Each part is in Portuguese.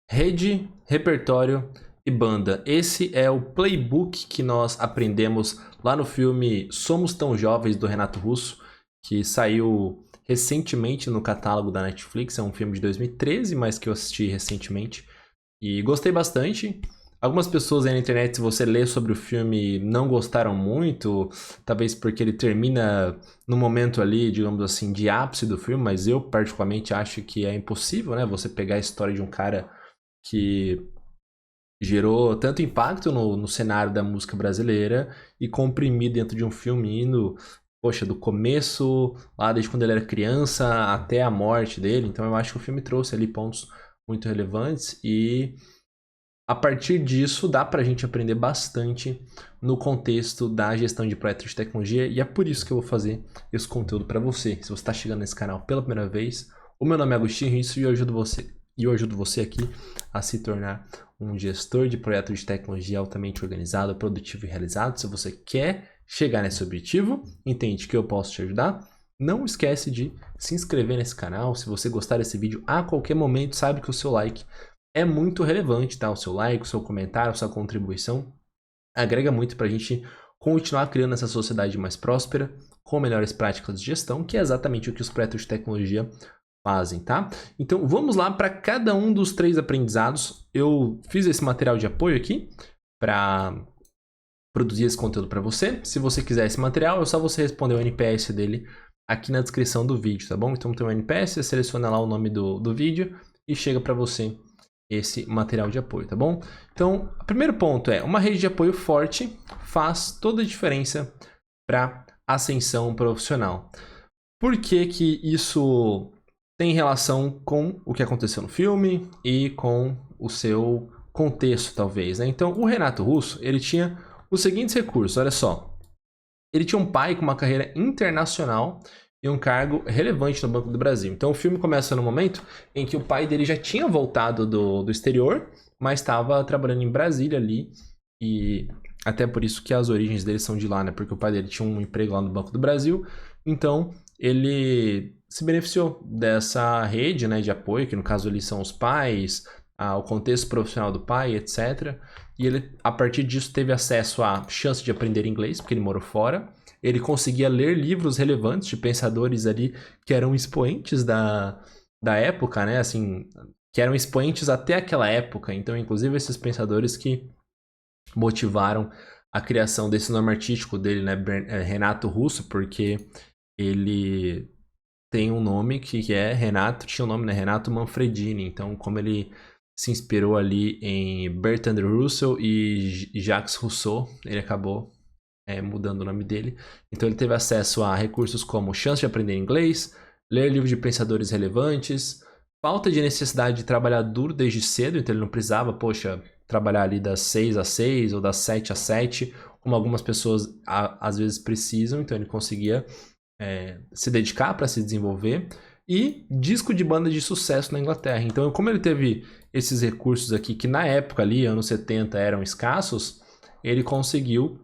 Rede, repertório e banda. Esse é o playbook que nós aprendemos lá no filme Somos Tão Jovens, do Renato Russo, que saiu recentemente no catálogo da Netflix. É um filme de 2013, mas que eu assisti recentemente e gostei bastante. Algumas pessoas aí na internet, se você lê sobre o filme, não gostaram muito, talvez porque ele termina no momento ali, digamos assim, de ápice do filme, mas eu particularmente acho que é impossível, né? Você pegar a história de um cara que gerou tanto impacto no cenário da música brasileira e comprimir dentro de um filme indo, poxa, do começo, lá desde quando ele era criança até a morte dele. Então eu acho que o filme trouxe ali pontos muito relevantes e a partir disso dá pra gente aprender bastante no contexto da gestão de projetos de tecnologia e é por isso que eu vou fazer esse conteúdo para você. Se você está chegando nesse canal pela primeira vez, o meu nome é Agostinho Risso e eu ajudo você aqui a se tornar um gestor de projetos de tecnologia altamente organizado, produtivo e realizado. Se você quer chegar nesse objetivo, entende que eu posso te ajudar? Não esquece de se inscrever nesse canal. Se você gostar desse vídeo a qualquer momento, sabe que o seu like é muito relevante, tá? O seu like, o seu comentário, a sua contribuição agrega muito para a gente continuar criando essa sociedade mais próspera, com melhores práticas de gestão, que é exatamente o que os projetos de tecnologia fazem, tá? Então vamos lá para cada um dos 3 aprendizados. Eu fiz esse material de apoio aqui para produzir esse conteúdo para você. Se você quiser esse material, é só você responder o NPS dele aqui na descrição do vídeo, tá bom? Então tem o NPS, você seleciona lá o nome do vídeo e chega para você esse material de apoio, tá bom? Então, o primeiro ponto é, uma rede de apoio forte faz toda a diferença para ascensão profissional. Por que que isso tem relação com o que aconteceu no filme e com o seu contexto, talvez, né? Então, o Renato Russo, ele tinha os seguintes recursos, olha só. Ele tinha um pai com uma carreira internacional e um cargo relevante no Banco do Brasil. Então o filme começa no momento em que o pai dele já tinha voltado do exterior, mas estava trabalhando em Brasília ali. E até por isso que as origens dele são de lá, né? Porque o pai dele tinha um emprego lá no Banco do Brasil. Então ele se beneficiou dessa rede, né, de apoio, que no caso ali são os pais, o contexto profissional do pai, etc. E ele, a partir disso, teve acesso à chance de aprender inglês, porque ele morou fora. Ele conseguia ler livros relevantes de pensadores ali que eram expoentes da época, né? Assim, que eram expoentes até aquela época. Então, inclusive, esses pensadores que motivaram a criação desse nome artístico dele, né? Renato Russo, porque ele tem um nome que é Renato, tinha o nome, né? Renato Manfredini. Então, como ele se inspirou ali em Bertrand Russell e Jacques Rousseau, ele acabou mudando o nome dele. Então ele teve acesso a recursos como chance de aprender inglês, ler livros de pensadores relevantes, falta de necessidade de trabalhar duro desde cedo, então ele não precisava, poxa, trabalhar ali das 6 às 6 ou das 7 às 7, como algumas pessoas às vezes precisam, então ele conseguia se dedicar para se desenvolver. E disco de banda de sucesso na Inglaterra. Então, como ele teve esses recursos aqui, que na época ali, anos 70, eram escassos, ele conseguiu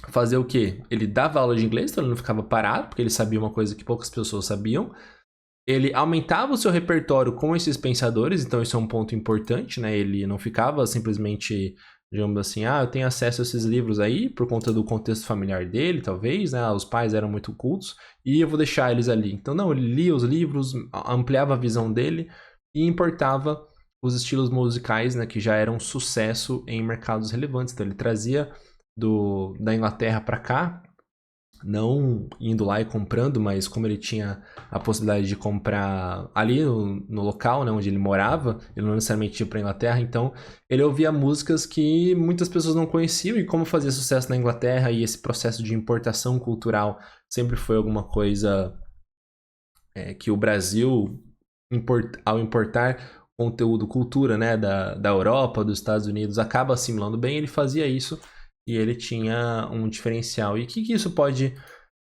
fazer o quê? Ele dava aula de inglês, então ele não ficava parado, porque ele sabia uma coisa que poucas pessoas sabiam. Ele aumentava o seu repertório com esses pensadores, então isso é um ponto importante, né? Ele não ficava simplesmente, digamos assim, eu tenho acesso a esses livros aí por conta do contexto familiar dele, talvez, né? Os pais eram muito cultos e eu vou deixar eles ali. Então, não, ele lia os livros, ampliava a visão dele e importava os estilos musicais, né, que já eram sucesso em mercados relevantes. Então, ele trazia da Inglaterra para cá, não indo lá e comprando, mas como ele tinha a possibilidade de comprar ali no local, né, onde ele morava, ele não necessariamente ia para a Inglaterra, então ele ouvia músicas que muitas pessoas não conheciam e como fazia sucesso na Inglaterra e esse processo de importação cultural sempre foi alguma coisa que o Brasil, ao importar conteúdo, cultura, né, da Europa, dos Estados Unidos, acaba assimilando bem, ele fazia isso e ele tinha um diferencial. E o que isso pode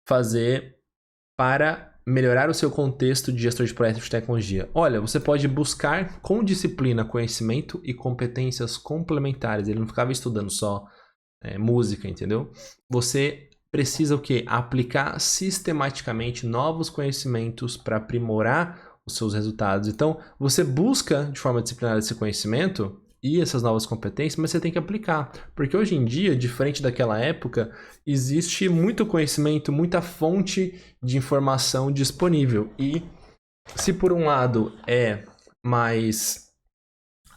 fazer para melhorar o seu contexto de gestor de projetos de tecnologia? Olha, você pode buscar com disciplina conhecimento e competências complementares. Ele não ficava estudando só música, entendeu? Você precisa o quê? Aplicar sistematicamente novos conhecimentos para aprimorar os seus resultados. Então, você busca de forma disciplinada esse conhecimento e essas novas competências, mas você tem que aplicar. Porque hoje em dia, diferente daquela época, existe muito conhecimento, muita fonte de informação disponível. E se por um lado é mais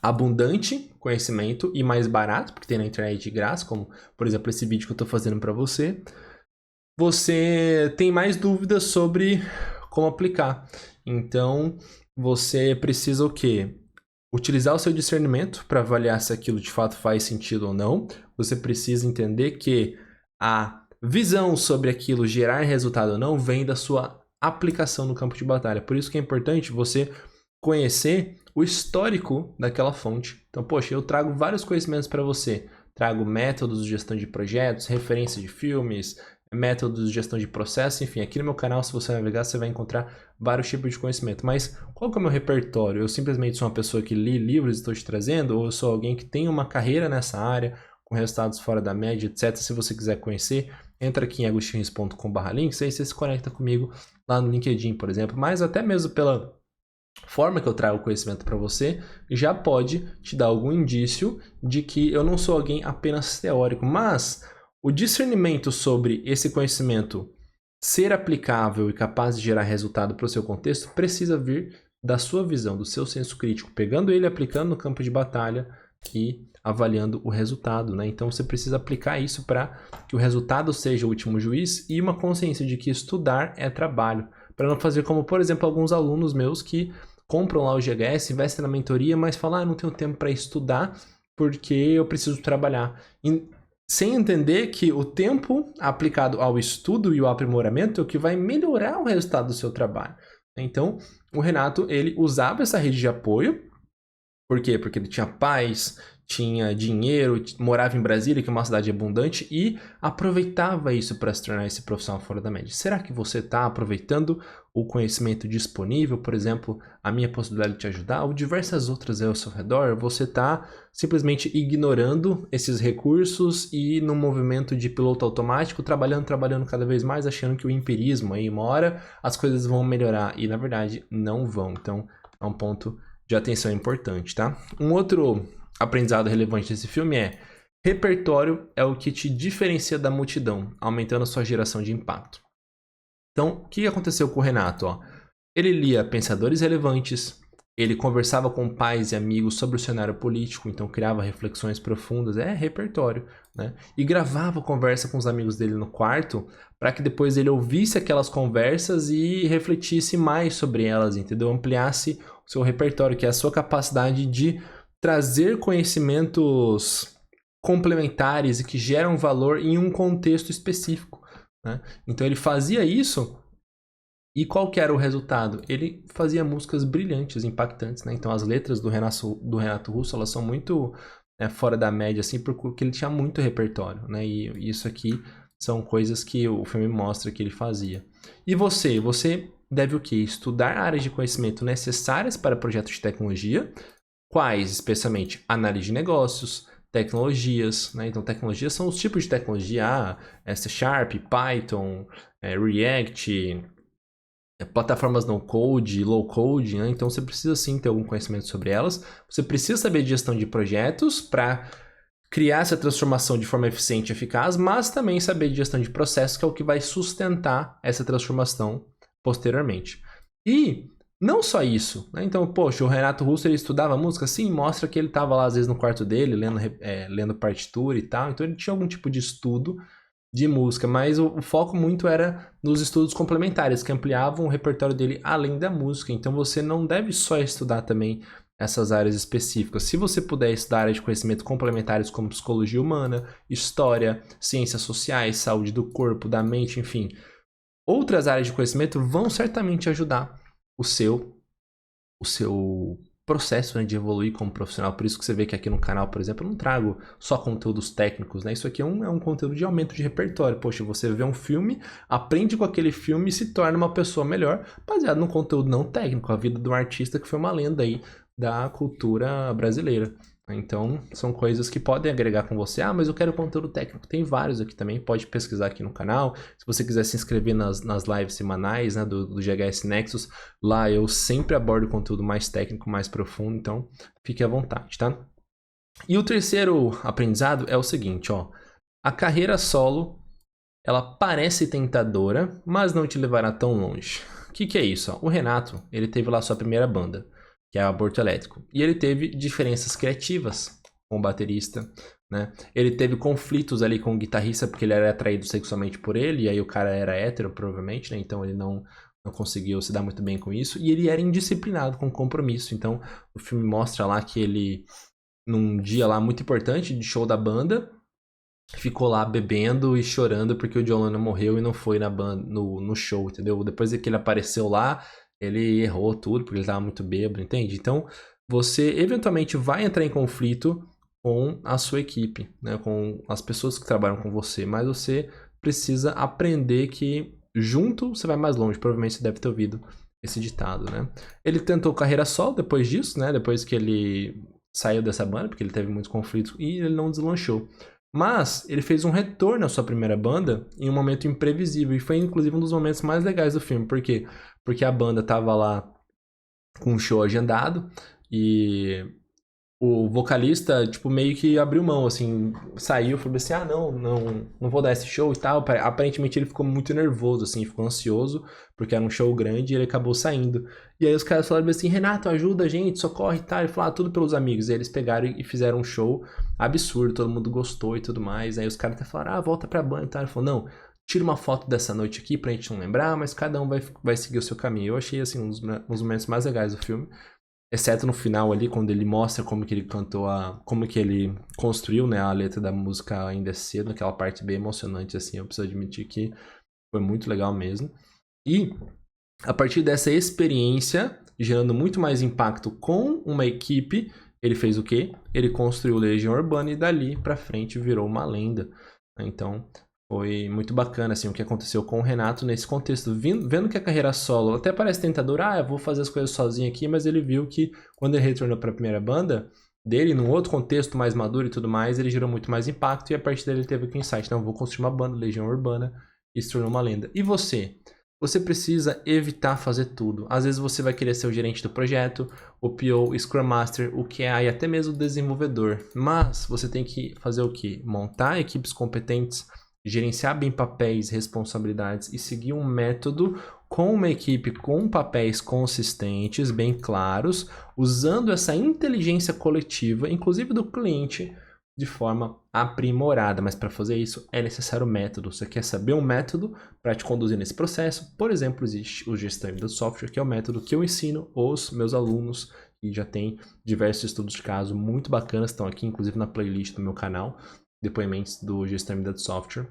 abundante conhecimento e mais barato, porque tem na internet de graça, como por exemplo esse vídeo que eu estou fazendo para você, você tem mais dúvidas sobre como aplicar. Então, você precisa o quê? Utilizar o seu discernimento para avaliar se aquilo de fato faz sentido ou não. Você precisa entender que a visão sobre aquilo gerar resultado ou não vem da sua aplicação no campo de batalha. Por isso que é importante você conhecer o histórico daquela fonte. Então, poxa, eu trago vários conhecimentos para você. Trago métodos de gestão de projetos, referências de filmes, métodos de gestão de processo, enfim, aqui no meu canal, se você navegar, você vai encontrar vários tipos de conhecimento. Mas qual que é o meu repertório? Eu simplesmente sou uma pessoa que li livros e estou te trazendo, ou eu sou alguém que tem uma carreira nessa área, com resultados fora da média, etc. Se você quiser conhecer, entra aqui em agostinhos.com/links, aí você se conecta comigo lá no LinkedIn, por exemplo, mas até mesmo pela forma que eu trago o conhecimento para você, já pode te dar algum indício de que eu não sou alguém apenas teórico, mas o discernimento sobre esse conhecimento ser aplicável e capaz de gerar resultado para o seu contexto precisa vir da sua visão, do seu senso crítico, pegando ele, aplicando no campo de batalha e avaliando o resultado, né? Então você precisa aplicar isso para que o resultado seja o último juiz e uma consciência de que estudar é trabalho, para não fazer como, por exemplo, alguns alunos meus que compram lá o GHS, investem na mentoria, mas falam, não tenho tempo para estudar porque eu preciso trabalhar. Sem entender que o tempo aplicado ao estudo e ao aprimoramento é o que vai melhorar o resultado do seu trabalho. Então, o Renato, ele usava essa rede de apoio. Por quê? Porque ele tinha paz, tinha dinheiro, morava em Brasília, que é uma cidade abundante, e aproveitava isso para se tornar esse profissional fora da média. Será que você está aproveitando o conhecimento disponível, por exemplo, a minha possibilidade de te ajudar, ou diversas outras ao seu redor? Você está simplesmente ignorando esses recursos e num movimento de piloto automático, trabalhando cada vez mais, achando que o empirismo, aí uma hora as coisas vão melhorar, e na verdade não vão. Então, é um ponto de atenção importante, tá? Um outro aprendizado relevante desse filme é: repertório é o que te diferencia da multidão, aumentando a sua geração de impacto. Então, o que aconteceu com o Renato? Ó? Ele lia pensadores relevantes, ele conversava com pais e amigos sobre o cenário político, então criava reflexões profundas, repertório, né? E gravava conversa com os amigos dele no quarto, para que depois ele ouvisse aquelas conversas e refletisse mais sobre elas, entendeu? Ampliasse o seu repertório, que é a sua capacidade de trazer conhecimentos complementares e que geram valor em um contexto específico, né? Então ele fazia isso. E qual que era o resultado? Ele fazia músicas brilhantes, impactantes, né? Então as letras do Renato Russo, elas são muito fora da média, assim, porque ele tinha muito repertório, né? E isso aqui são coisas que o filme mostra que ele fazia. E você deve o quê? Estudar áreas de conhecimento necessárias para projetos de tecnologia. Quais? Especialmente análise de negócios, tecnologias, né? Então tecnologias são os tipos de tecnologia, C Sharp, Python, React, plataformas no code, low code, né? Então você precisa sim ter algum conhecimento sobre elas. Você precisa saber de gestão de projetos para criar essa transformação de forma eficiente e eficaz, mas também saber de gestão de processos, que é o que vai sustentar essa transformação posteriormente. E não só isso, né? Então, poxa, o Renato Russo, ele estudava música? Sim, mostra que ele estava lá às vezes no quarto dele, lendo partitura e tal, então ele tinha algum tipo de estudo de música, mas o foco muito era nos estudos complementares, que ampliavam o repertório dele além da música. Então você não deve só estudar também essas áreas específicas. Se você puder estudar áreas de conhecimento complementares como psicologia humana, história, ciências sociais, saúde do corpo, da mente, enfim, outras áreas de conhecimento vão certamente ajudar o seu processo, né, de evoluir como profissional. Por isso que você vê que aqui no canal, por exemplo, eu não trago só conteúdos técnicos, né? Isso aqui é um conteúdo de aumento de repertório. Poxa, você vê um filme, aprende com aquele filme e se torna uma pessoa melhor, baseado num conteúdo não técnico, a vida de um artista que foi uma lenda aí da cultura brasileira. Então, são coisas que podem agregar com você. Ah, mas eu quero conteúdo técnico. Tem vários aqui também, pode pesquisar aqui no canal. Se você quiser se inscrever nas lives semanais, né, do GHS Nexus, lá eu sempre abordo conteúdo mais técnico, mais profundo, então fique à vontade, tá? E o terceiro aprendizado é o seguinte, ó. A carreira solo, ela parece tentadora, mas não te levará tão longe. O que é isso? Ó? O Renato, ele teve lá sua primeira banda, que é o Aborto Elétrico. E ele teve diferenças criativas com o baterista, né? Ele teve conflitos ali com o guitarrista, porque ele era atraído sexualmente por ele, e aí o cara era hétero, provavelmente, né? Então ele não conseguiu se dar muito bem com isso. E ele era indisciplinado com compromisso. Então o filme mostra lá que ele, num dia lá muito importante de show da banda, ficou lá bebendo e chorando porque o John Lennon morreu e não foi na banda, no show, entendeu? Depois que ele apareceu lá, ele errou tudo porque ele estava muito bêbado, entende? Então, você eventualmente vai entrar em conflito com a sua equipe, né? Com as pessoas que trabalham com você, mas você precisa aprender que junto você vai mais longe. Provavelmente você deve ter ouvido esse ditado, né? Ele tentou carreira solo depois disso, né? Depois que ele saiu dessa banda, porque ele teve muitos conflitos e ele não deslanchou. Mas ele fez um retorno à sua primeira banda em um momento imprevisível. E foi inclusive um dos momentos mais legais do filme. Por quê? Porque a banda tava lá com um show agendado e o vocalista, tipo, meio que abriu mão, assim, saiu, falou assim, ah, não vou dar esse show e tal. Aparentemente ele ficou muito nervoso, assim, ficou ansioso, porque era um show grande e ele acabou saindo. E aí os caras falaram assim, Renato, ajuda a gente, socorre e tal. Ele falou, ah, tudo pelos amigos. E aí eles pegaram e fizeram um show absurdo, todo mundo gostou e tudo mais. Aí os caras até falaram, ah, volta pra banda e tal. Ele falou, não, tira uma foto dessa noite aqui pra gente não lembrar, mas cada um vai seguir o seu caminho. Eu achei, assim, um dos momentos mais legais do filme. Exceto no final ali, quando ele mostra como que ele cantou como que ele construiu, né, a letra da música Ainda é Cedo, aquela parte bem emocionante, assim, eu preciso admitir que foi muito legal mesmo. E, a partir dessa experiência, gerando muito mais impacto com uma equipe, ele fez o quê? Ele construiu Legião Urbana e dali pra frente virou uma lenda. Então, foi muito bacana, assim, o que aconteceu com o Renato nesse contexto. Vendo que a carreira solo até parece tentadora, eu vou fazer as coisas sozinho aqui, mas ele viu que quando ele retornou para a primeira banda dele, num outro contexto mais maduro e tudo mais, ele gerou muito mais impacto e a partir dele ele teve o insight, não, vou construir uma banda, Legião Urbana, e se tornou uma lenda. E você? Você precisa evitar fazer tudo. Às vezes você vai querer ser o gerente do projeto, o PO, o Scrum Master, o QA e até mesmo o desenvolvedor. Mas você tem que fazer o quê? Montar equipes competentes, gerenciar bem papéis, responsabilidades e seguir um método com uma equipe com papéis consistentes, bem claros, usando essa inteligência coletiva, inclusive do cliente, de forma aprimorada. Mas para fazer isso é necessário método. Você quer saber um método para te conduzir nesse processo? Por exemplo, existe o Gestão do Software, que é o método que eu ensino os meus alunos e já tem diversos estudos de caso muito bacanas, estão aqui inclusive na playlist do meu canal, depoimentos do Gestão de Software,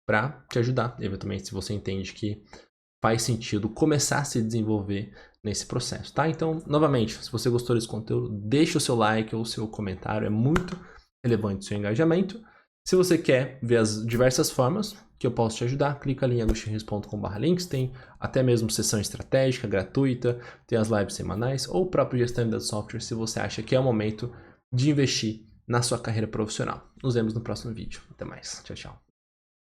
para te ajudar, eventualmente, se você entende que faz sentido começar a se desenvolver nesse processo, tá? Então, novamente, se você gostou desse conteúdo, deixa o seu like ou o seu comentário, é muito relevante o seu engajamento. Se você quer ver as diversas formas que eu posso te ajudar, clica ali em agostinhos.com/links, tem até mesmo sessão estratégica gratuita, tem as lives semanais ou o próprio Gestão de Software, se você acha que é o momento de investir na sua carreira profissional. Nos vemos no próximo vídeo. Até mais. Tchau, tchau.